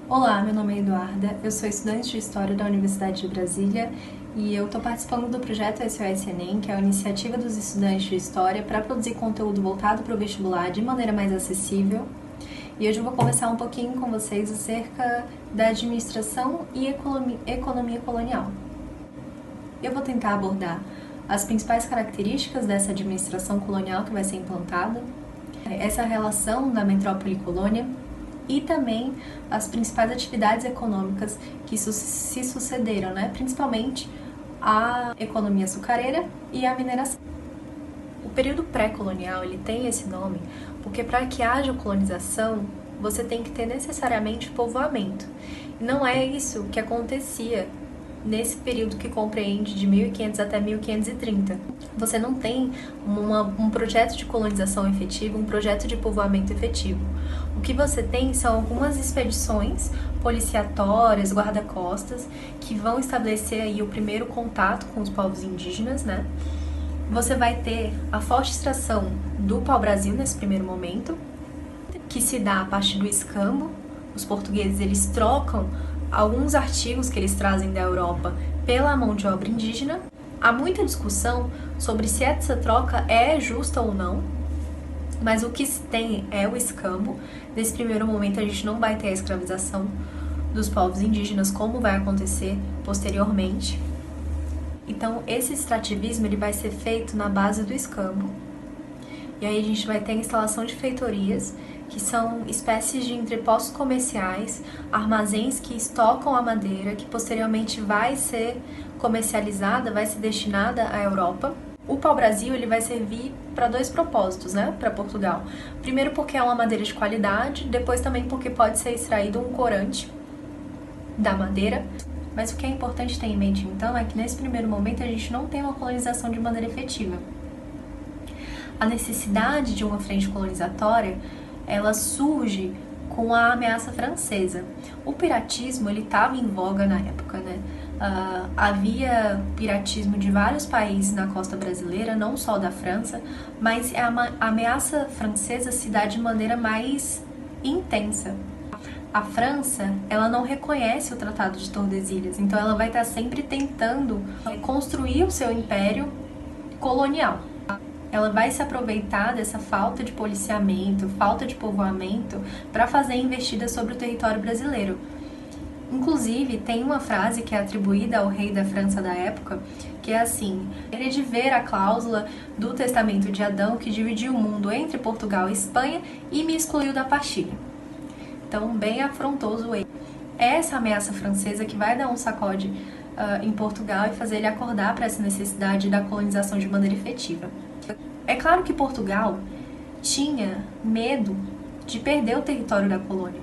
Olá, meu nome é Eduarda, eu sou estudante de História da Universidade de Brasília e eu estou participando do projeto SOS Enem, que é a iniciativa dos estudantes de História para produzir conteúdo voltado para o vestibular de maneira mais acessível. E hoje eu vou conversar um pouquinho com vocês acerca da administração e economia colonial. Eu vou tentar abordar as principais características dessa administração colonial que vai ser implantada, essa relação da metrópole e colônia, e também as principais atividades econômicas que se sucederam, principalmente a economia açucareira e a mineração. O período pré-colonial ele tem esse nome porque para que haja colonização você tem que ter necessariamente povoamento. E não é isso que acontecia nesse período que compreende de 1500 até 1530. Você não tem um projeto de colonização efetivo, um projeto de povoamento efetivo. O que você tem são algumas expedições policiatórias, guarda-costas, que vão estabelecer aí o primeiro contato com os povos indígenas, Você vai ter a forte extração do pau-brasil nesse primeiro momento, que se dá a partir do escambo. Os portugueses eles trocam alguns artigos que eles trazem da Europa pela mão de obra indígena. Há muita discussão sobre se essa troca é justa ou não, mas o que se tem é o escambo. Nesse primeiro momento a gente não vai ter a escravização dos povos indígenas como vai acontecer posteriormente. Então esse extrativismo ele vai ser feito na base do escambo. E aí a gente vai ter a instalação de feitorias, que são espécies de entrepostos comerciais, armazéns que estocam a madeira, que posteriormente vai ser comercializada, vai ser destinada à Europa. O pau-brasil ele vai servir para dois propósitos, para Portugal. Primeiro porque é uma madeira de qualidade, depois também porque pode ser extraído um corante da madeira. Mas o que é importante ter em mente então é que nesse primeiro momento a gente não tem uma colonização de maneira efetiva. A necessidade de uma frente colonizatória ela surge com a ameaça francesa. O piratismo ele estava em voga na época, havia piratismo de vários países na costa brasileira, não só da França, mas a ameaça francesa se dá de maneira mais intensa. A França, ela não reconhece o Tratado de Tordesilhas, então ela vai estar sempre tentando construir o seu império colonial. Ela vai se aproveitar dessa falta de policiamento, falta de povoamento, para fazer investidas sobre o território brasileiro. Inclusive, tem uma frase que é atribuída ao rei da França da época, que é assim: ele de ver a cláusula do testamento de Adão que dividiu o mundo entre Portugal e Espanha e me excluiu da partilha. Então, bem afrontoso ele. É essa ameaça francesa que vai dar um sacode em Portugal e fazer ele acordar para essa necessidade da colonização de maneira efetiva. É claro que Portugal tinha medo de perder o território da colônia,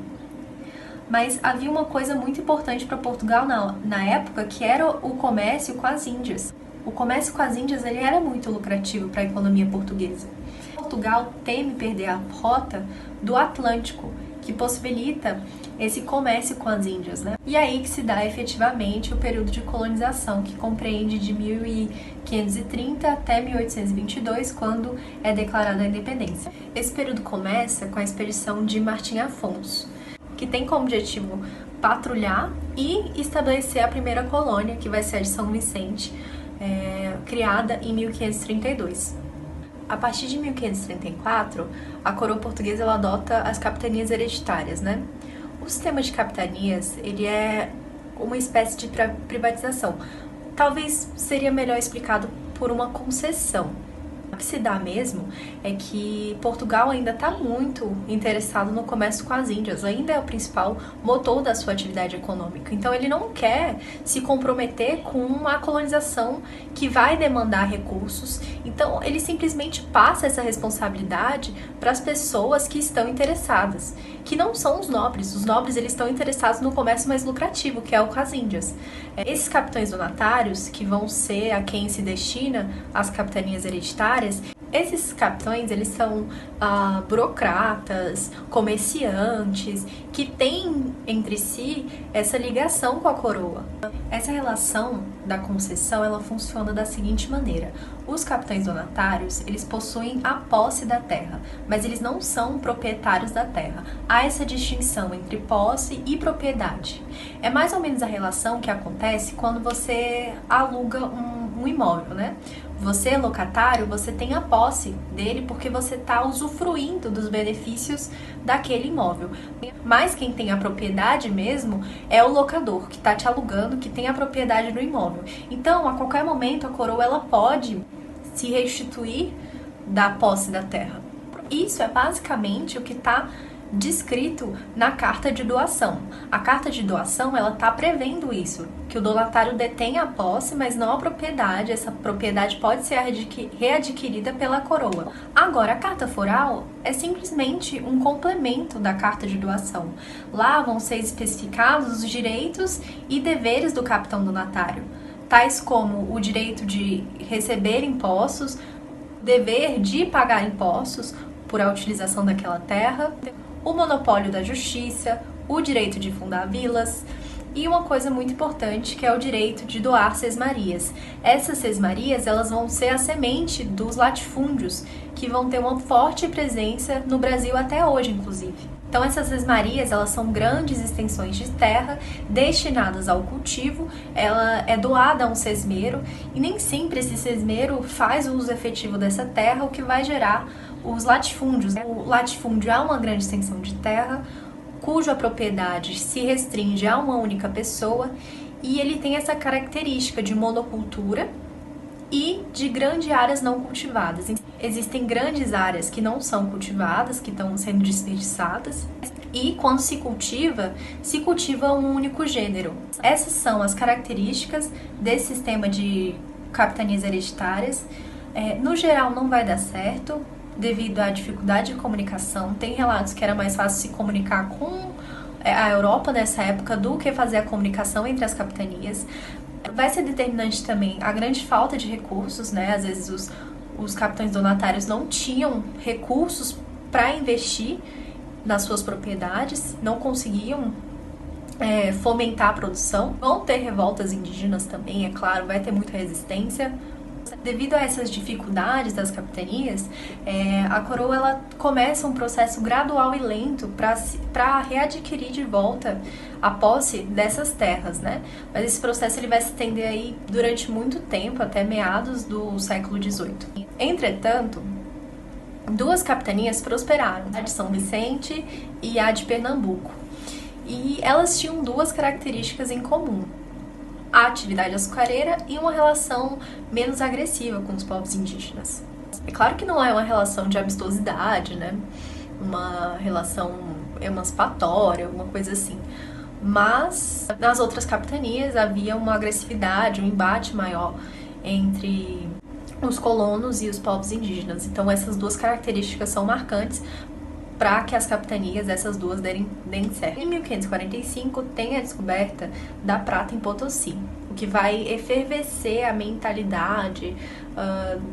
mas havia uma coisa muito importante para Portugal na época, que era o comércio com as Índias. O comércio com as Índias ele era muito lucrativo para a economia portuguesa. Portugal teme perder a rota do Atlântico, que possibilita esse comércio com as Índias, E aí que se dá efetivamente o período de colonização, que compreende de 1530 até 1822, quando é declarada a independência. Esse período começa com a expedição de Martim Afonso, que tem como objetivo patrulhar e estabelecer a primeira colônia, que vai ser a de São Vicente, criada em 1532. A partir de 1534, a coroa portuguesa ela adota as capitanias hereditárias, O sistema de capitanias, ele é uma espécie de privatização. Talvez seria melhor explicado por uma concessão. O que se dá mesmo é que Portugal ainda está muito interessado no comércio com as Índias, ainda é o principal motor da sua atividade econômica. Então ele não quer se comprometer com uma colonização que vai demandar recursos. Então ele simplesmente passa essa responsabilidade para as pessoas que estão interessadas, que não são os nobres. Os nobres eles estão interessados no comércio mais lucrativo, que é o com as Índias. Esses capitães donatários, que vão ser a quem se destina as capitanias hereditárias, Esses capitães, eles são burocratas, comerciantes, que têm entre si essa ligação com a coroa. Essa relação da concessão, ela funciona da seguinte maneira. Os capitães donatários, eles possuem a posse da terra, mas eles não são proprietários da terra. Há essa distinção entre posse e propriedade. É mais ou menos a relação que acontece quando você aluga um imóvel, né? Você, locatário, você tem a posse dele porque você está usufruindo dos benefícios daquele imóvel. Mas quem tem a propriedade mesmo é o locador, que está te alugando, que tem a propriedade do imóvel. Então, a qualquer momento, a coroa ela pode se restituir da posse da terra. Isso é basicamente o que está descrito na carta de doação. A carta de doação, ela está prevendo isso, que o donatário detém a posse, mas não a propriedade. Essa propriedade pode ser readquirida pela coroa. Agora, a carta foral é simplesmente um complemento da carta de doação. Lá vão ser especificados os direitos e deveres do capitão donatário, tais como o direito de receber impostos, dever de pagar impostos por a utilização daquela terra, o monopólio da justiça, o direito de fundar vilas e uma coisa muito importante que é o direito de doar sesmarias. Essas sesmarias, elas vão ser a semente dos latifúndios que vão ter uma forte presença no Brasil até hoje, inclusive. Então essas sesmarias, elas são grandes extensões de terra destinadas ao cultivo, ela é doada a um sesmeiro e nem sempre esse sesmeiro faz o uso efetivo dessa terra, o que vai gerar os latifúndios. O latifúndio é uma grande extensão de terra cuja propriedade se restringe a uma única pessoa e ele tem essa característica de monocultura e de grandes áreas não cultivadas. Existem grandes áreas que não são cultivadas, que estão sendo desperdiçadas, e quando se cultiva um único gênero. Essas são as características desse sistema de capitanias hereditárias. No geral, não vai dar certo, devido à dificuldade de comunicação. Tem relatos que era mais fácil se comunicar com a Europa nessa época do que fazer a comunicação entre as capitanias. Vai ser determinante também a grande falta de recursos, né? Às vezes os capitães donatários não tinham recursos para investir nas suas propriedades, não conseguiam fomentar a produção. Vão ter revoltas indígenas também, é claro, vai ter muita resistência. Devido a essas dificuldades das capitanias, a coroa ela começa um processo gradual e lento para readquirir de volta a posse dessas terras, né? Mas esse processo ele vai se estender aí durante muito tempo, até meados do século XVIII. Entretanto, duas capitanias prosperaram, a de São Vicente e a de Pernambuco. E elas tinham duas características em comum: a atividade açucareira e uma relação menos agressiva com os povos indígenas. É claro que não é uma relação de amistosidade, né? Uma relação emancipatória, alguma coisa assim. Mas nas outras capitanias havia uma agressividade, um embate maior entre os colonos e os povos indígenas. Então essas duas características são marcantes para que as capitanias, essas duas, deem certo. Em 1545 tem a descoberta da prata em Potosí, o que vai efervescer a mentalidade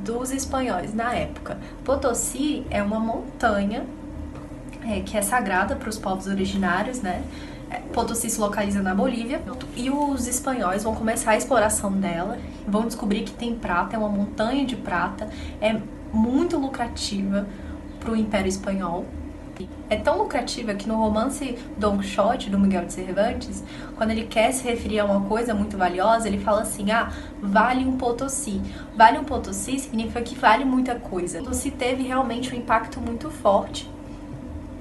dos espanhóis na época. Potosí é uma montanha que é sagrada para os povos originários, né? Potosí se localiza na Bolívia e os espanhóis vão começar a exploração dela, vão descobrir que tem prata, é uma montanha de prata, é muito lucrativa para o Império Espanhol. É tão lucrativa que no romance Don Quixote, do Miguel de Cervantes, quando ele quer se referir a uma coisa muito valiosa, ele fala assim: vale um Potosí. Vale um Potosí significa que vale muita coisa. Potosí teve realmente um impacto muito forte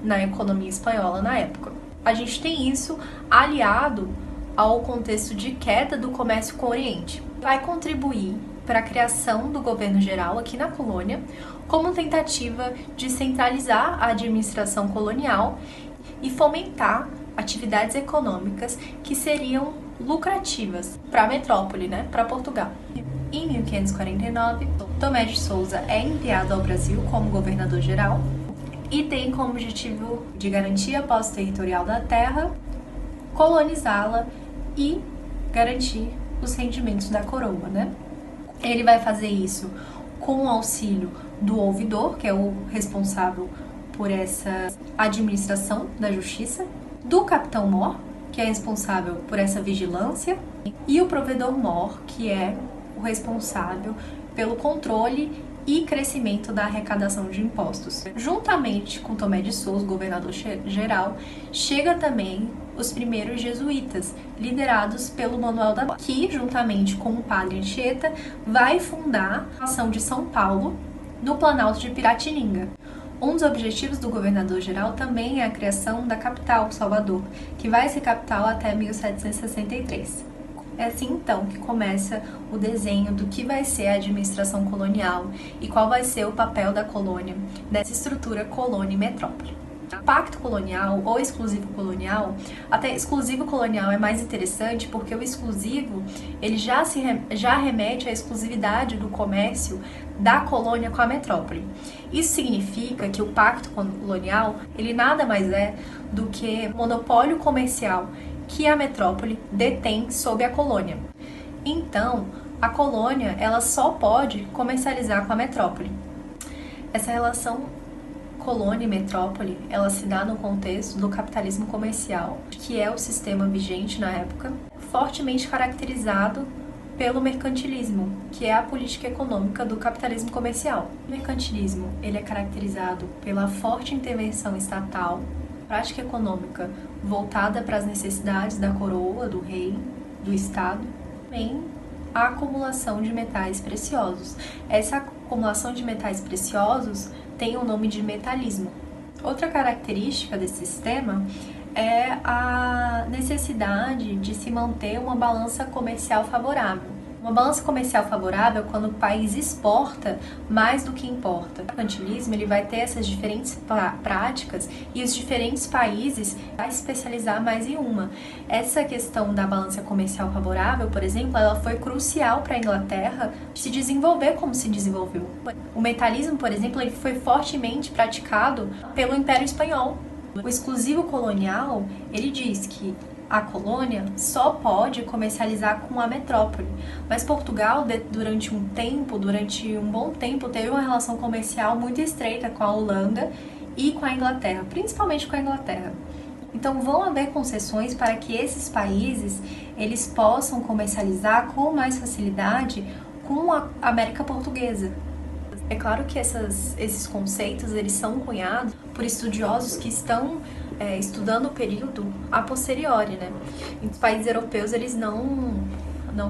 na economia espanhola na época. A gente tem isso aliado ao contexto de queda do comércio com o Oriente. Vai contribuir para a criação do governo geral aqui na colônia, como tentativa de centralizar a administração colonial e fomentar atividades econômicas que seriam lucrativas para a metrópole, né, para Portugal. Em 1549, Tomé de Souza é enviado ao Brasil como governador geral e tem como objetivo de garantir a posse territorial da terra, colonizá-la e garantir os rendimentos da coroa, né? Ele vai fazer isso com o auxílio do ouvidor, que é o responsável por essa administração da justiça, do capitão-mor, que é responsável por essa vigilância, e o provedor-mor, que é o responsável pelo controle e crescimento da arrecadação de impostos. Juntamente com Tomé de Souza, governador geral, chega também os primeiros jesuítas, liderados pelo Manuel da Glória, que, juntamente com o padre Anchieta, vai fundar a ação de São Paulo no Planalto de Piratininga. Um dos objetivos do governador-geral também é a criação da capital, Salvador, que vai ser capital até 1763. É assim então que começa o desenho do que vai ser a administração colonial e qual vai ser o papel da colônia nessa estrutura colônia e metrópole. Pacto colonial ou exclusivo colonial, até exclusivo colonial é mais interessante porque o exclusivo ele já remete à exclusividade do comércio da colônia com a metrópole. Isso significa que o pacto colonial ele nada mais é do que monopólio comercial que a metrópole detém sobre a colônia. Então, a colônia ela só pode comercializar com a metrópole. Essa relação colônia e metrópole, ela se dá no contexto do capitalismo comercial, que é o sistema vigente na época, fortemente caracterizado pelo mercantilismo, que é a política econômica do capitalismo comercial. O mercantilismo, ele é caracterizado pela forte intervenção estatal, prática econômica voltada para as necessidades da coroa, do rei, do Estado, também a acumulação de metais preciosos. Essa acumulação de metais preciosos tem o nome de metalismo. Outra característica desse sistema é a necessidade de se manter uma balança comercial favorável. Uma balança comercial favorável quando o país exporta mais do que importa. O mercantilismo ele vai ter essas diferentes práticas e os diferentes países vão especializar mais em uma. Essa questão da balança comercial favorável, por exemplo, ela foi crucial para a Inglaterra se desenvolver como se desenvolveu. O metalismo, por exemplo, ele foi fortemente praticado pelo Império Espanhol. O exclusivo colonial, ele diz que a colônia só pode comercializar com a metrópole, mas Portugal, durante um bom tempo, teve uma relação comercial muito estreita com a Holanda e com a Inglaterra, principalmente com a Inglaterra. Então vão haver concessões para que esses países eles possam comercializar com mais facilidade com a América Portuguesa. É claro que esses conceitos eles são cunhados por estudiosos que estão estudando o período a posteriori, né? Em países europeus eles não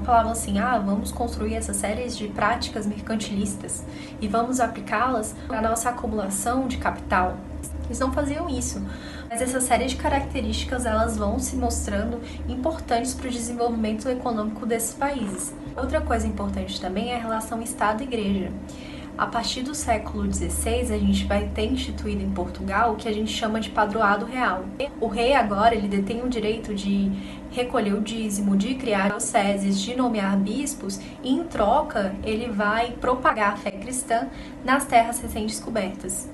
falavam assim, vamos construir essas séries de práticas mercantilistas e vamos aplicá-las na nossa acumulação de capital. Eles não faziam isso, mas essa série de características elas vão se mostrando importantes para o desenvolvimento econômico desses países. Outra coisa importante também é a relação Estado-Igreja. A partir do século XVI, a gente vai ter instituído em Portugal o que a gente chama de padroado real. O rei agora ele detém o direito de recolher o dízimo, de criar dioceses, de nomear bispos e, em troca, ele vai propagar a fé cristã nas terras recém-descobertas.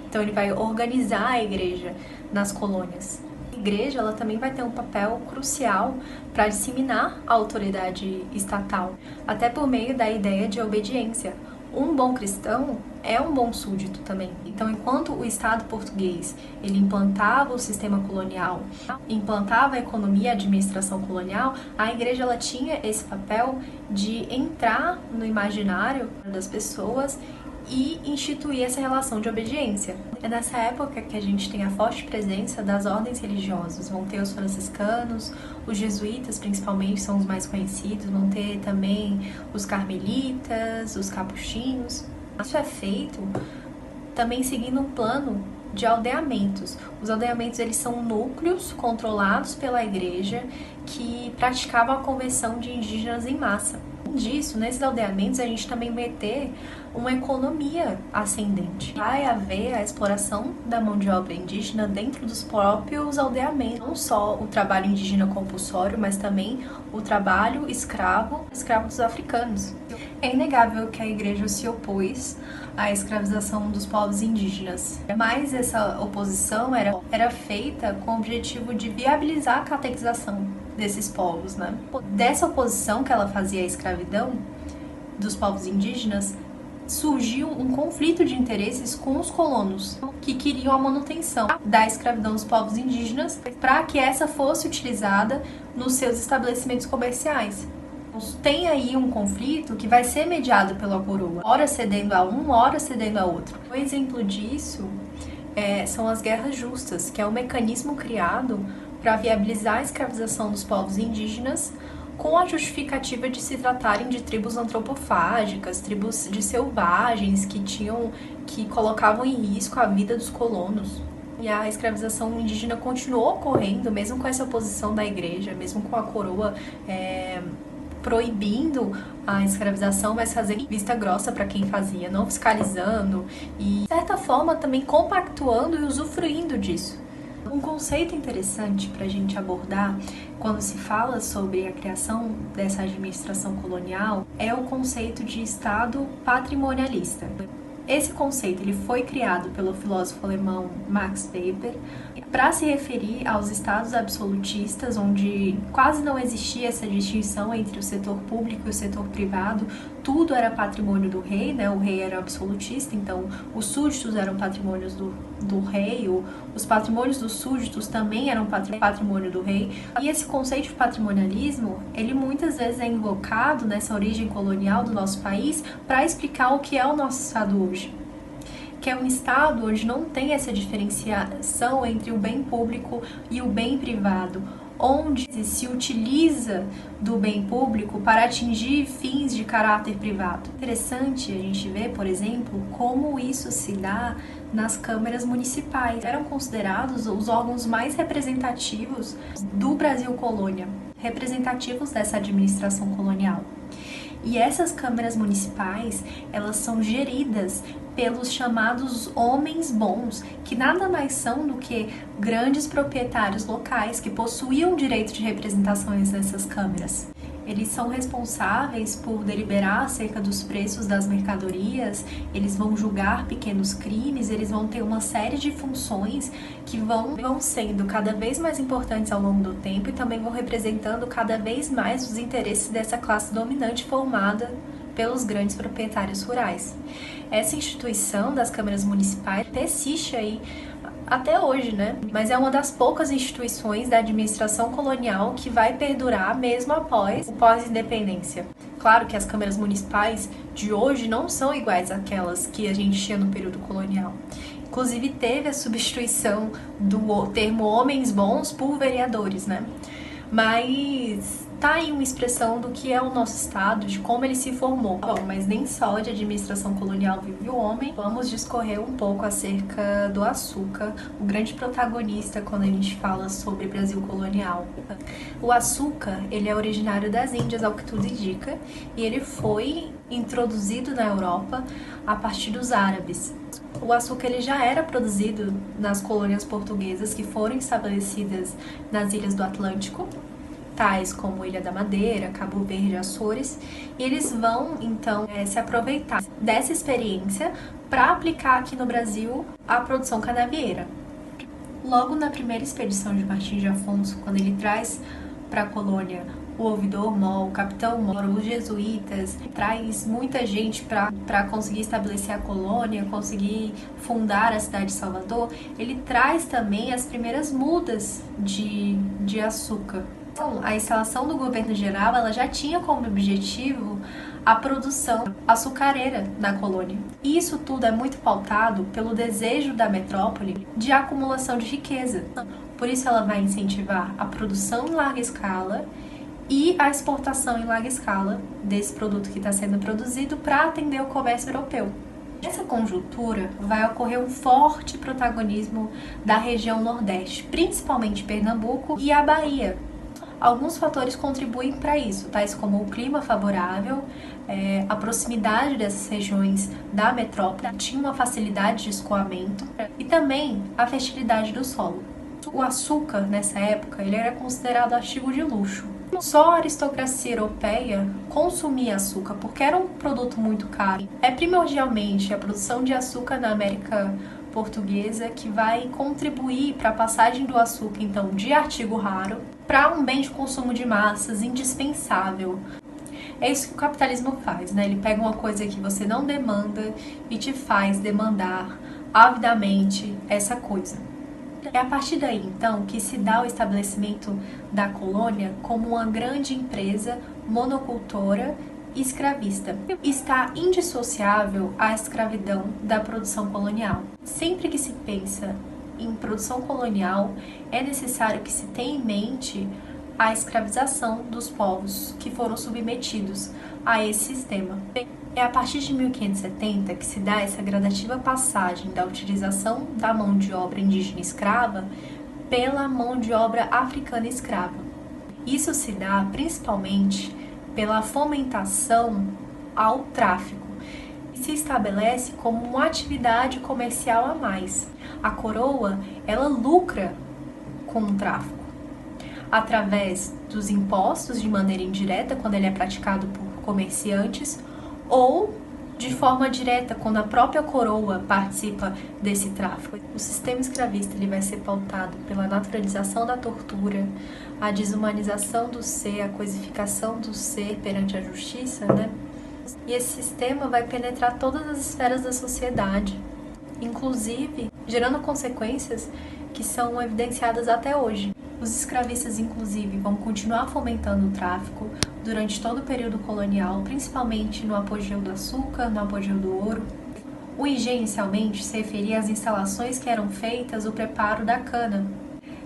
Então, ele vai organizar a igreja nas colônias. A igreja ela também vai ter um papel crucial para disseminar a autoridade estatal, até por meio da ideia de obediência. Um bom cristão é um bom súdito também. Então, enquanto o Estado português ele implantava o sistema colonial, implantava a economia e a administração colonial, a igreja ela tinha esse papel de entrar no imaginário das pessoas e instituir essa relação de obediência. É nessa época que a gente tem a forte presença das ordens religiosas. Vão ter os franciscanos, os jesuítas principalmente são os mais conhecidos, vão ter também os carmelitas, os capuchinhos. Isso é feito também seguindo um plano de aldeamentos. Os aldeamentos eles são núcleos controlados pela igreja que praticavam a conversão de indígenas em massa. Disso, nesses aldeamentos a gente também vai ter uma economia ascendente. Vai haver a exploração da mão de obra indígena dentro dos próprios aldeamentos. Não só o trabalho indígena compulsório, mas também o trabalho escravo dos africanos. É inegável que a igreja se opôs à escravização dos povos indígenas, mas essa oposição era feita com o objetivo de viabilizar a catequização desses povos, né? Dessa oposição que ela fazia à escravidão dos povos indígenas, surgiu um conflito de interesses com os colonos, que queriam a manutenção da escravidão dos povos indígenas para que essa fosse utilizada nos seus estabelecimentos comerciais. Tem aí um conflito que vai ser mediado pela coroa, ora cedendo a um, ora cedendo a outro. Um exemplo disso são as guerras justas, que é um mecanismo criado para viabilizar a escravização dos povos indígenas com a justificativa de se tratarem de tribos antropofágicas, tribos de selvagens que colocavam em risco a vida dos colonos. E a escravização indígena continuou ocorrendo, mesmo com essa oposição da igreja, mesmo com a coroa proibindo a escravização, mas fazendo vista grossa para quem fazia, não fiscalizando e, de certa forma, também compactuando e usufruindo disso. Um conceito interessante para a gente abordar quando se fala sobre a criação dessa administração colonial é o conceito de Estado patrimonialista. Esse conceito ele foi criado pelo filósofo alemão Max Weber para se referir aos estados absolutistas, onde quase não existia essa distinção entre o setor público e o setor privado. Tudo era patrimônio do rei, né? O rei era absolutista, então os súditos eram patrimônios do rei, os patrimônios dos súditos também eram patrimônio do rei. E esse conceito de patrimonialismo, ele muitas vezes é invocado nessa origem colonial do nosso país para explicar o que é o nosso estado hoje, que é um estado onde não tem essa diferenciação entre o bem público e o bem privado, onde se utiliza do bem público para atingir fins de caráter privado. Interessante a gente ver, por exemplo, como isso se dá nas câmaras municipais. Eram considerados os órgãos mais representativos do Brasil colônia, representativos dessa administração colonial. E essas câmaras municipais, elas são geridas pelos chamados homens bons, que nada mais são do que grandes proprietários locais que possuíam direito de representações nessas câmaras. Eles são responsáveis por deliberar acerca dos preços das mercadorias, eles vão julgar pequenos crimes, eles vão ter uma série de funções que vão sendo cada vez mais importantes ao longo do tempo e também vão representando cada vez mais os interesses dessa classe dominante formada pelos grandes proprietários rurais. Essa instituição das câmaras municipais persiste aí até hoje, né? Mas é uma das poucas instituições da administração colonial que vai perdurar mesmo após o pós-independência. Claro que as câmaras municipais de hoje não são iguais àquelas que a gente tinha no período colonial. Inclusive teve a substituição do termo homens bons por vereadores, né? Mas tá aí uma expressão do que é o nosso estado, de como ele se formou. Bom, mas nem só de administração colonial vive o homem. Vamos discorrer um pouco acerca do açúcar, o grande protagonista quando a gente fala sobre Brasil colonial. O açúcar, ele é originário das Índias, ao que tudo indica, e ele foi introduzido na Europa a partir dos árabes. O açúcar ele já era produzido nas colônias portuguesas que foram estabelecidas nas ilhas do Atlântico, tais como Ilha da Madeira, Cabo Verde, Açores, e eles vão então se aproveitar dessa experiência para aplicar aqui no Brasil a produção canavieira. Logo na primeira expedição de Martins de Afonso, quando ele traz para a colônia o ouvidor Mor, o capitão Mor, os jesuítas, traz muita gente para conseguir estabelecer a colônia, conseguir fundar a cidade de Salvador, ele traz também as primeiras mudas de açúcar. Então, a instalação do governo geral ela já tinha como objetivo a produção açucareira na colônia. E isso tudo é muito pautado pelo desejo da metrópole de acumulação de riqueza. Por isso ela vai incentivar a produção em larga escala e a exportação em larga escala desse produto que está sendo produzido para atender o comércio europeu. Nessa conjuntura vai ocorrer um forte protagonismo da região Nordeste, principalmente Pernambuco e a Bahia. Alguns fatores contribuem para isso, tais como o clima favorável, a proximidade dessas regiões da metrópole, tinha uma facilidade de escoamento e também a fertilidade do solo. O açúcar, nessa época, ele era considerado artigo de luxo. Só a aristocracia europeia consumia açúcar porque era um produto muito caro. É primordialmente a produção de açúcar na América Portuguesa que vai contribuir para a passagem do açúcar, então, de artigo raro para um bem de consumo de massas indispensável. É isso que o capitalismo faz, né? Ele pega uma coisa que você não demanda e te faz demandar avidamente essa coisa. É a partir daí, então, que se dá o estabelecimento da colônia como uma grande empresa monocultora e escravista. Está indissociável à escravidão da produção colonial. Sempre que se pensa em produção colonial, é necessário que se tenha em mente a escravização dos povos que foram submetidos a esse sistema. É a partir de 1570 que se dá essa gradativa passagem da utilização da mão de obra indígena escrava pela mão de obra africana escrava. Isso se dá principalmente pela fomentação ao tráfico e se estabelece como uma atividade comercial a mais. A coroa, ela lucra com o tráfico através dos impostos de maneira indireta, quando ele é praticado por comerciantes, ou de forma direta, quando a própria coroa participa desse tráfico. O sistema escravista ele vai ser pautado pela naturalização da tortura, a desumanização do ser, a coisificação do ser perante a justiça, né? E esse sistema vai penetrar todas as esferas da sociedade, inclusive gerando consequências que são evidenciadas até hoje. Os escravistas, inclusive, vão continuar fomentando o tráfico durante todo o período colonial, principalmente no apogeu do açúcar, no apogeu do ouro. O engenho, inicialmente, se referia às instalações que eram feitas o preparo da cana.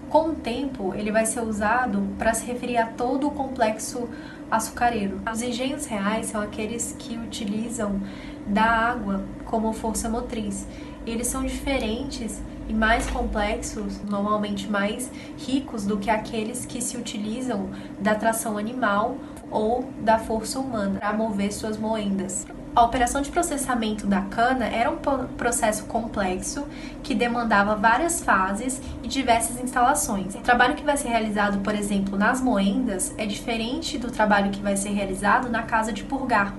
Com o tempo, ele vai ser usado para se referir a todo o complexo açucareiro. Os engenhos reais são aqueles que utilizam da água como força motriz. Eles são diferentes e mais complexos, normalmente mais ricos do que aqueles que se utilizam da tração animal ou da força humana para mover suas moendas. A operação de processamento da cana era um processo complexo que demandava várias fases e diversas instalações. O trabalho que vai ser realizado, por exemplo, nas moendas é diferente do trabalho que vai ser realizado na casa de purgar.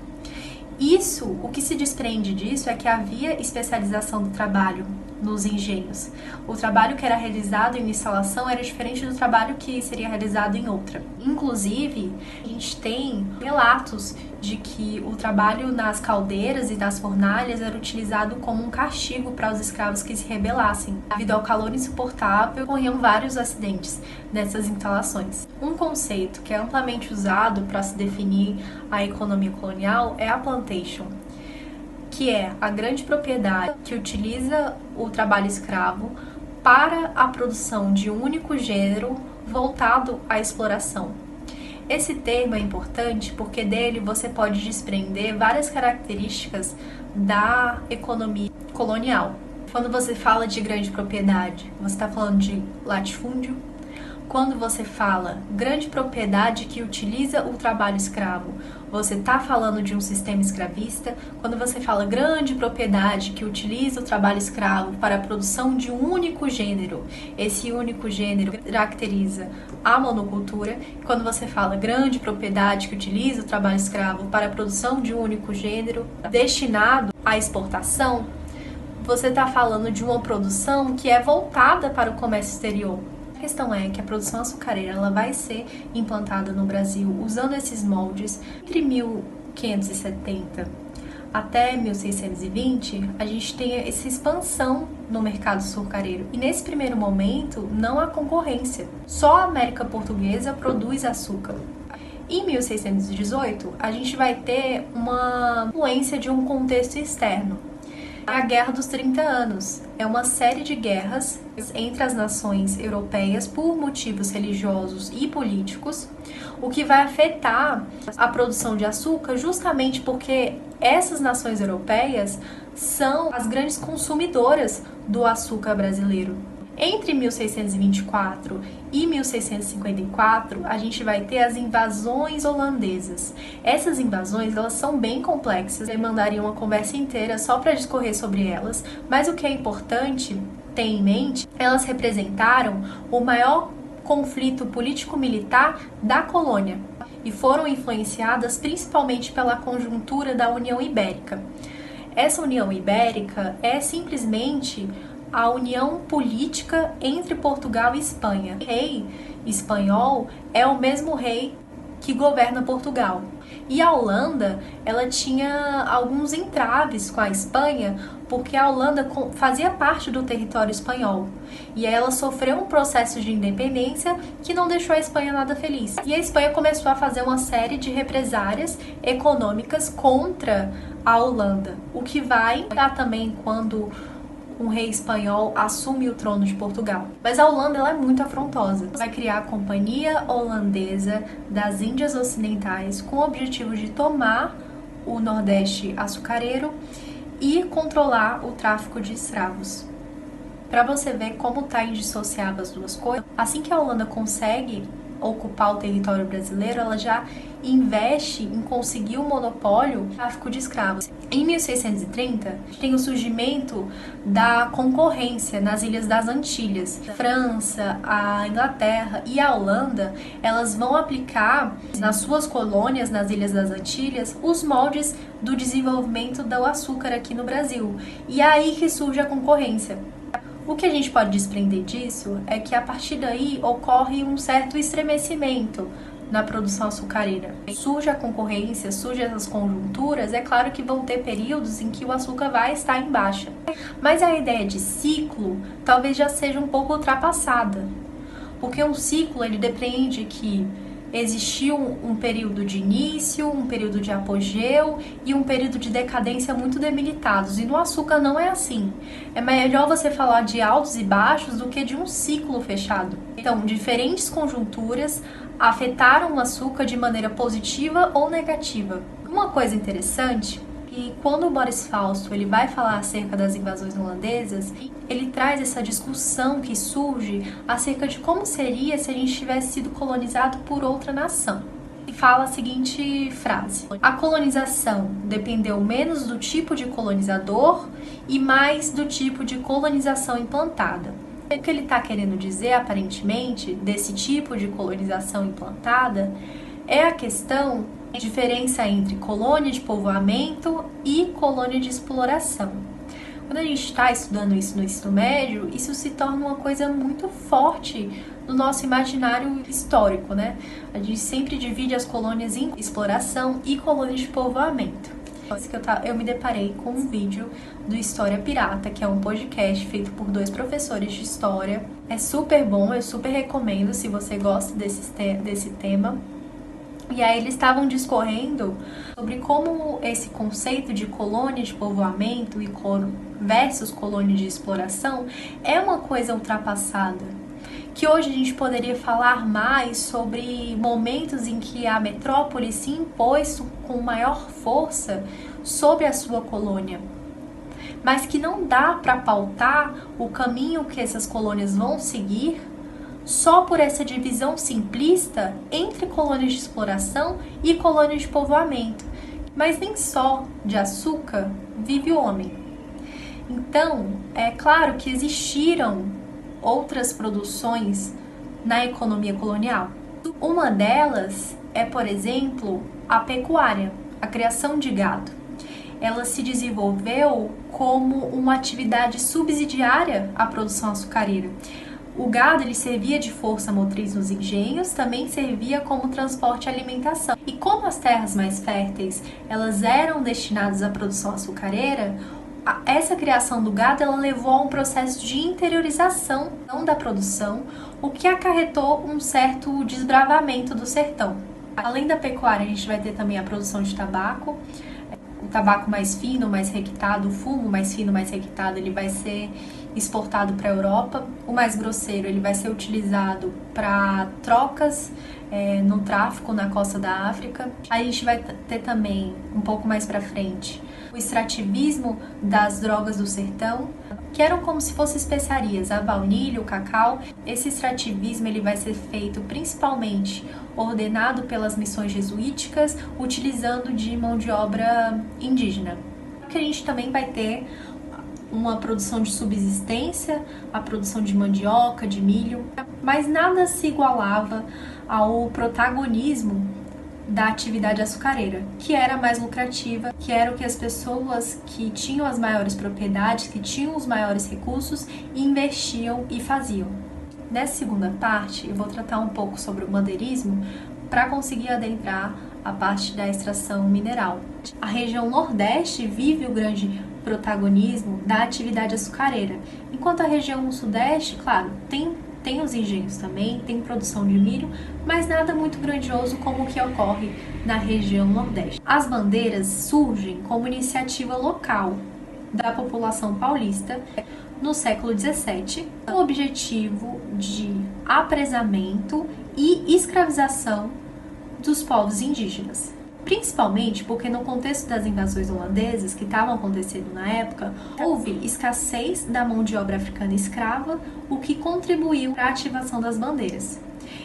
O que se desprende disso é que havia especialização do trabalho nos engenhos. O trabalho que era realizado em uma instalação era diferente do trabalho que seria realizado em outra. Inclusive, a gente tem relatos de que o trabalho nas caldeiras e nas fornalhas era utilizado como um castigo para os escravos que se rebelassem. Devido ao calor insuportável, ocorriam vários acidentes nessas instalações. Um conceito que é amplamente usado para se definir a economia colonial é a plantation, que é a grande propriedade que utiliza o trabalho escravo para a produção de um único gênero voltado à exploração. Esse termo é importante porque dele você pode desprender várias características da economia colonial. Quando você fala de grande propriedade, você está falando de latifúndio. Quando você fala grande propriedade que utiliza o trabalho escravo, você está falando de um sistema escravista. Quando você fala grande propriedade que utiliza o trabalho escravo para a produção de um único gênero, esse único gênero caracteriza a monocultura. Quando você fala grande propriedade que utiliza o trabalho escravo para a produção de um único gênero destinado à exportação, você está falando de uma produção que é voltada para o comércio exterior. A questão é que a produção açucareira ela vai ser implantada no Brasil usando esses moldes. Entre 1570 até 1620, a gente tem essa expansão no mercado açucareiro. E nesse primeiro momento, não há concorrência. Só a América Portuguesa produz açúcar. Em 1618, a gente vai ter uma influência de um contexto externo. A Guerra dos 30 Anos é uma série de guerras entre as nações europeias por motivos religiosos e políticos, o que vai afetar a produção de açúcar justamente porque essas nações europeias são as grandes consumidoras do açúcar brasileiro. Entre 1624 e 1654, a gente vai ter as invasões holandesas. Essas invasões, elas são bem complexas, demandariam uma conversa inteira só para discorrer sobre elas, mas o que é importante ter em mente, elas representaram o maior conflito político-militar da colônia e foram influenciadas principalmente pela conjuntura da União Ibérica. Essa União Ibérica é simplesmente a união política entre Portugal e Espanha. O rei espanhol é o mesmo rei que governa Portugal. E a Holanda, ela tinha alguns entraves com a Espanha, porque a Holanda fazia parte do território espanhol. E aí ela sofreu um processo de independência que não deixou a Espanha nada feliz. E a Espanha começou a fazer uma série de represárias econômicas contra a Holanda, o que vai dar também quando um rei espanhol assume o trono de Portugal. Mas a Holanda, ela é muito afrontosa. Vai criar a Companhia Holandesa das Índias Ocidentais com o objetivo de tomar o Nordeste açucareiro e controlar o tráfico de escravos. Para você ver como tá indissociável as duas coisas, assim que a Holanda consegue ocupar o território brasileiro, ela já investe em conseguir o monopólio do tráfico de escravos. Em 1630, tem o surgimento da concorrência nas Ilhas das Antilhas. A França, a Inglaterra e a Holanda, elas vão aplicar nas suas colônias, nas Ilhas das Antilhas, os moldes do desenvolvimento do açúcar aqui no Brasil. E é aí que surge a concorrência. O que a gente pode desprender disso é que a partir daí ocorre um certo estremecimento na produção açucareira. Surge a concorrência, surgem essas conjunturas, é claro que vão ter períodos em que o açúcar vai estar em baixa. Mas a ideia de ciclo talvez já seja um pouco ultrapassada, porque um ciclo ele depende que existiu um período de início, um período de apogeu e um período de decadência muito debilitados. E no açúcar não é assim. É melhor você falar de altos e baixos do que de um ciclo fechado. Então, diferentes conjunturas afetaram o açúcar de maneira positiva ou negativa. Uma coisa interessante e quando o Boris Fausto ele vai falar acerca das invasões holandesas, ele traz essa discussão que surge acerca de como seria se a gente tivesse sido colonizado por outra nação. E fala a seguinte frase: a colonização dependeu menos do tipo de colonizador e mais do tipo de colonização implantada. O que ele está querendo dizer, aparentemente, desse tipo de colonização implantada é a questão a diferença entre colônia de povoamento e colônia de exploração. Quando a gente está estudando isso no ensino médio, isso se torna uma coisa muito forte no nosso imaginário histórico, né? A gente sempre divide as colônias em exploração e colônias de povoamento. Eu me deparei com um vídeo do História Pirata, que é um podcast feito por 2 professores de história. É super bom, eu super recomendo se você gosta desse tema. E aí eles estavam discorrendo sobre como esse conceito de colônia de povoamento versus colônia de exploração é uma coisa ultrapassada. Que hoje a gente poderia falar mais sobre momentos em que a metrópole se impôs com maior força sobre a sua colônia. Mas que não dá para pautar o caminho que essas colônias vão seguir só por essa divisão simplista entre colônias de exploração e colônias de povoamento. Mas nem só de açúcar vive o homem. Então, é claro que existiram outras produções na economia colonial. Uma delas é, por exemplo, a pecuária, a criação de gado. Ela se desenvolveu como uma atividade subsidiária à produção açucareira. O gado ele servia de força motriz nos engenhos, também servia como transporte e alimentação. E como as terras mais férteis elas eram destinadas à produção açucareira, essa criação do gado ela levou a um processo de interiorização da produção, o que acarretou um certo desbravamento do sertão. Além da pecuária, a gente vai ter também a produção de tabaco. O tabaco mais fino, mais requintado, o fumo mais fino, mais requintado, ele vai ser exportado para a Europa. O mais grosseiro, ele vai ser utilizado para trocas no tráfico na costa da África. Aí a gente vai ter também, um pouco mais para frente, o extrativismo das drogas do sertão, que eram como se fossem especiarias, a baunilha, o cacau. Esse extrativismo ele vai ser feito principalmente ordenado pelas missões jesuíticas, utilizando de mão de obra indígena. Que a gente também vai ter uma produção de subsistência, a produção de mandioca, de milho, mas nada se igualava ao protagonismo da atividade açucareira, que era mais lucrativa, que era o que as pessoas que tinham as maiores propriedades, que tinham os maiores recursos, investiam e faziam. Nessa segunda parte, eu vou tratar um pouco sobre o bandeirismo para conseguir adentrar a parte da extração mineral. A região Nordeste vive o grande protagonismo da atividade açucareira, enquanto a região Sudeste, claro, tem os engenhos também, tem produção de milho, mas nada muito grandioso como o que ocorre na região Nordeste. As bandeiras surgem como iniciativa local da população paulista no século XVII, com o objetivo de apresamento e escravização dos povos indígenas. Principalmente porque no contexto das invasões holandesas que estavam acontecendo na época, houve escassez da mão de obra africana escrava, o que contribuiu para a ativação das bandeiras.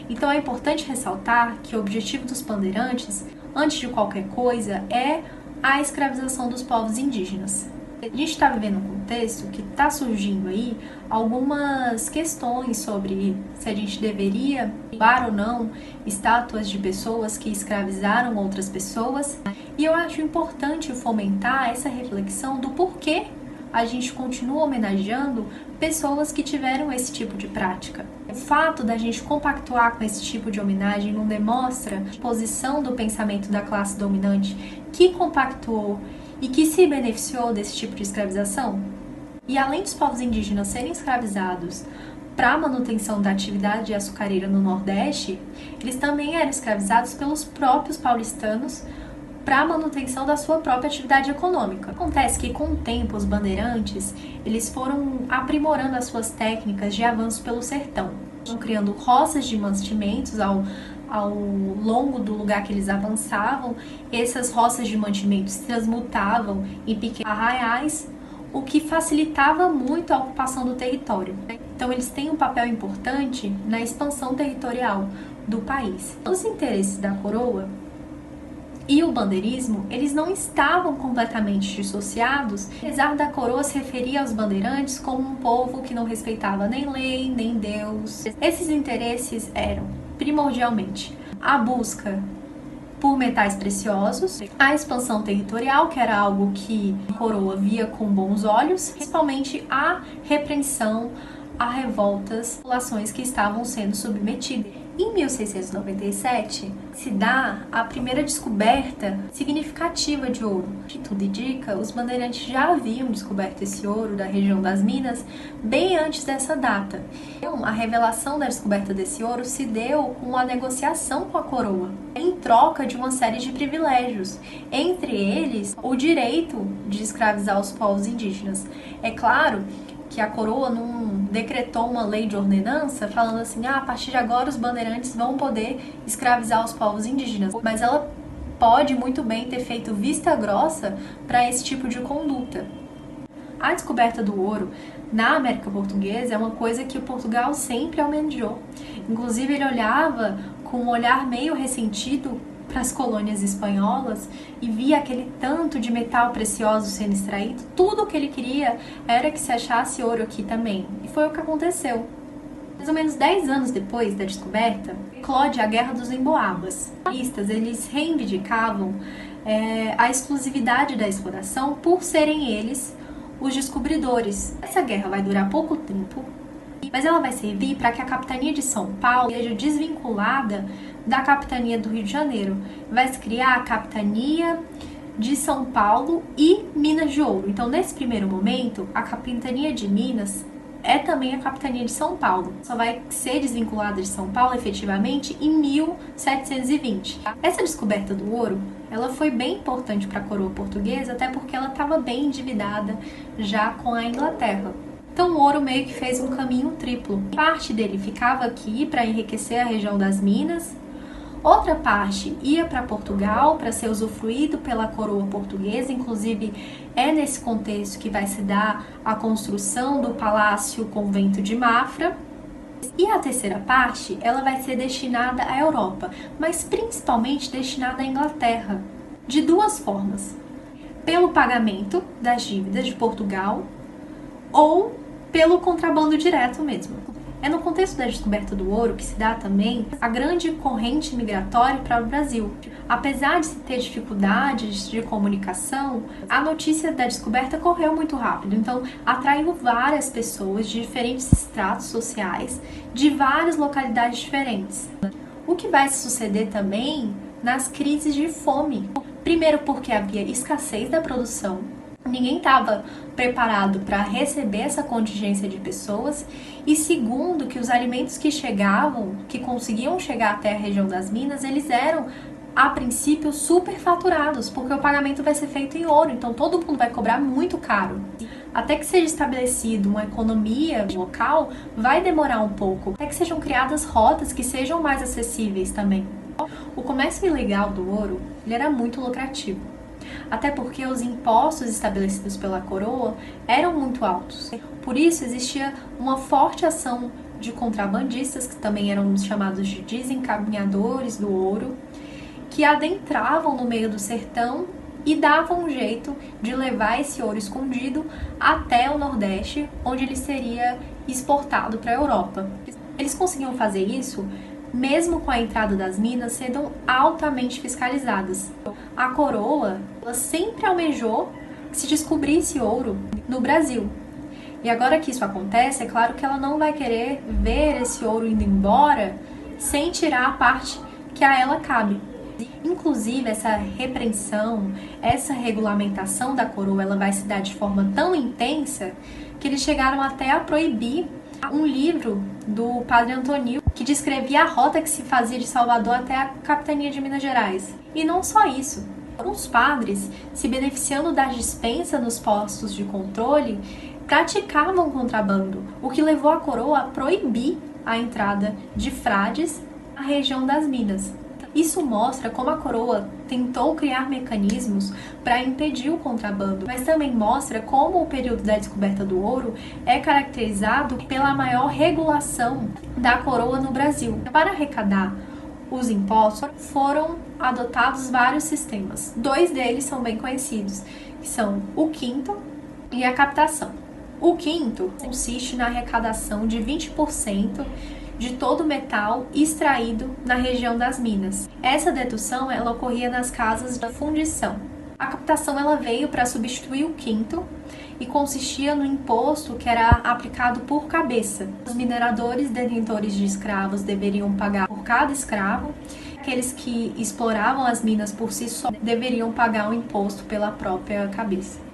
Então é importante ressaltar que o objetivo dos bandeirantes, antes de qualquer coisa, é a escravização dos povos indígenas. A gente está vivendo um contexto que está surgindo aí algumas questões sobre se a gente deveria derrubar ou não estátuas de pessoas que escravizaram outras pessoas. E eu acho importante fomentar essa reflexão do porquê a gente continua homenageando pessoas que tiveram esse tipo de prática. O fato da gente compactuar com esse tipo de homenagem não demonstra a posição do pensamento da classe dominante que compactuou e que se beneficiou desse tipo de escravização? E além dos povos indígenas serem escravizados para a manutenção da atividade açucareira no Nordeste, eles também eram escravizados pelos próprios paulistanos para a manutenção da sua própria atividade econômica. Acontece que com o tempo os bandeirantes eles foram aprimorando as suas técnicas de avanço pelo sertão, criando roças de mantimentos ao longo do lugar que eles avançavam. Essas roças de mantimentos se transmutavam em pequenos arraiais, o que facilitava muito a ocupação do território. Então eles têm um papel importante na expansão territorial do país. Os interesses da coroa e o bandeirismo, eles não estavam completamente dissociados, apesar da coroa se referir aos bandeirantes como um povo que não respeitava nem lei, nem Deus. Esses interesses eram, primordialmente, a busca por metais preciosos, a expansão territorial, que era algo que a coroa via com bons olhos, principalmente a repreensão a revoltas das populações que estavam sendo submetidas. Em 1697, se dá a primeira descoberta significativa de ouro. Que tudo indica, os bandeirantes já haviam descoberto esse ouro da região das Minas bem antes dessa data. Então, a revelação da descoberta desse ouro se deu com a negociação com a coroa, em troca de uma série de privilégios, entre eles o direito de escravizar os povos indígenas. É claro que a coroa não decretou uma lei de ordenança falando assim, a partir de agora os bandeirantes vão poder escravizar os povos indígenas, mas ela pode muito bem ter feito vista grossa para esse tipo de conduta. A descoberta do ouro na América Portuguesa é uma coisa que o Portugal sempre almejou. Inclusive ele olhava com um olhar meio ressentido para as colônias espanholas e via aquele tanto de metal precioso sendo extraído. Tudo o que ele queria era que se achasse ouro aqui também. E foi o que aconteceu. Mais ou menos 10 anos depois da descoberta, eclode a Guerra dos Emboabas. Os eles reivindicavam a exclusividade da exploração por serem eles os descobridores. Essa guerra vai durar pouco tempo, mas ela vai servir para que a capitania de São Paulo seja desvinculada da capitania do Rio de Janeiro. Vai se criar a capitania de São Paulo e Minas de Ouro. Então, nesse primeiro momento, a capitania de Minas é também a capitania de São Paulo. Só vai ser desvinculada de São Paulo, efetivamente, em 1720. Essa descoberta do ouro, ela foi bem importante para a coroa portuguesa, até porque ela estava bem endividada já com a Inglaterra. Então o ouro meio que fez um caminho triplo. Parte dele ficava aqui para enriquecer a região das Minas, outra parte ia para Portugal para ser usufruído pela coroa portuguesa, inclusive é nesse contexto que vai se dar a construção do Palácio Convento de Mafra. E a terceira parte, ela vai ser destinada à Europa, mas principalmente destinada à Inglaterra, de duas formas: pelo pagamento das dívidas de Portugal ou pelo contrabando direto mesmo. É no contexto da descoberta do ouro que se dá também a grande corrente migratória para o Brasil. Apesar de se ter dificuldades de comunicação, a notícia da descoberta correu muito rápido, então atraiu várias pessoas de diferentes estratos sociais, de várias localidades diferentes. O que vai suceder também nas crises de fome. Primeiro porque havia escassez da produção, ninguém estava preparado para receber essa contingência de pessoas, e segundo que os alimentos que chegavam, que conseguiam chegar até a região das minas, eles eram a princípio superfaturados, porque o pagamento vai ser feito em ouro, então todo mundo vai cobrar muito caro. Até que seja estabelecida uma economia local, vai demorar um pouco, até que sejam criadas rotas que sejam mais acessíveis também. O comércio ilegal do ouro, ele era muito lucrativo, até porque os impostos estabelecidos pela coroa eram muito altos. Por isso existia uma forte ação de contrabandistas, que também eram chamados de desencaminhadores do ouro, que adentravam no meio do sertão e davam um jeito de levar esse ouro escondido até o Nordeste, onde ele seria exportado para a Europa. Eles conseguiam fazer isso mesmo com a entrada das minas sendo altamente fiscalizadas. A coroa, ela sempre almejou que se descobrisse ouro no Brasil. E agora que isso acontece, é claro que ela não vai querer ver esse ouro indo embora sem tirar a parte que a ela cabe. Inclusive, essa repreensão, essa regulamentação da coroa, ela vai se dar de forma tão intensa que eles chegaram até a proibir um livro do Padre Antônio que descrevia a rota que se fazia de Salvador até a capitania de Minas Gerais. E não só isso, os padres, se beneficiando da dispensa nos postos de controle, praticavam contrabando, o que levou a coroa a proibir a entrada de frades na região das minas. Isso mostra como a coroa tentou criar mecanismos para impedir o contrabando, mas também mostra como o período da descoberta do ouro é caracterizado pela maior regulação da coroa no Brasil. Para arrecadar os impostos, foram adotados vários sistemas. 2 deles são bem conhecidos, que são o quinto e a captação. O quinto consiste na arrecadação de 20% de todo o metal extraído na região das minas. Essa dedução ela ocorria nas casas de fundição. A captação ela veio para substituir o quinto e consistia no imposto que era aplicado por cabeça. Os mineradores detentores de escravos deveriam pagar por cada escravo. Aqueles que exploravam as minas por si só deveriam pagar um imposto pela própria cabeça.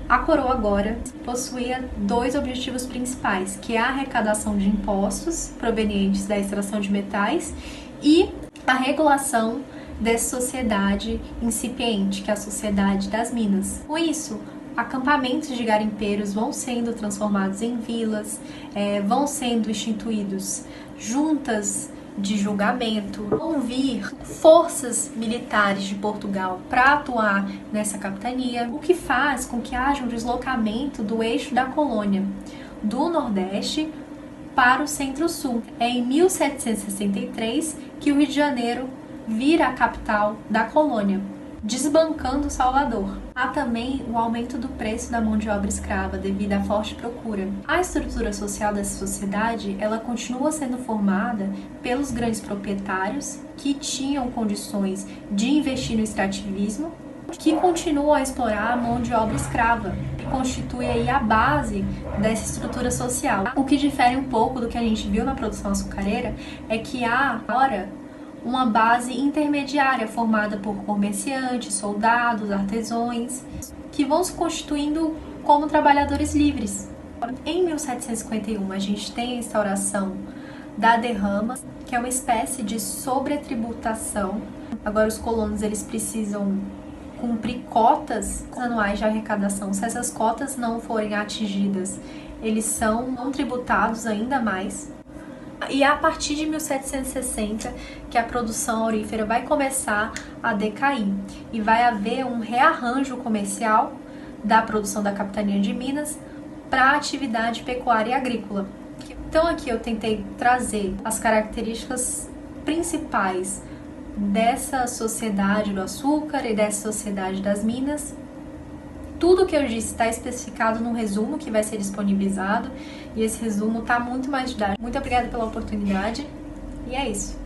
A coroa agora possuía 2 objetivos principais, que é a arrecadação de impostos provenientes da extração de metais e a regulação dessa sociedade incipiente, que é a sociedade das minas. Com isso, acampamentos de garimpeiros vão sendo transformados em vilas, vão sendo instituídos juntas de julgamento, vão vir forças militares de Portugal para atuar nessa capitania, o que faz com que haja um deslocamento do eixo da colônia do Nordeste para o Centro-Sul. É em 1763 que o Rio de Janeiro vira a capital da colônia, desbancando Salvador. Há também o aumento do preço da mão de obra escrava devido à forte procura. A estrutura social dessa sociedade, ela continua sendo formada pelos grandes proprietários que tinham condições de investir no extrativismo, que continuam a explorar a mão de obra escrava, que constitui aí a base dessa estrutura social. O que difere um pouco do que a gente viu na produção açucareira é que há agora uma base intermediária formada por comerciantes, soldados, artesãos, que vão se constituindo como trabalhadores livres. Em 1751, a gente tem a instauração da derrama, que é uma espécie de sobretributação. Agora os colonos eles precisam cumprir cotas anuais de arrecadação. Se essas cotas não forem atingidas, eles são não tributados ainda mais. E é a partir de 1760 que a produção aurífera vai começar a decair e vai haver um rearranjo comercial da produção da capitania de Minas para a atividade pecuária e agrícola. Então aqui eu tentei trazer as características principais dessa sociedade do açúcar e dessa sociedade das minas Tudo que eu disse está especificado no resumo que vai ser disponibilizado, e esse resumo está muito mais didático. Muito obrigada pela oportunidade, e é isso.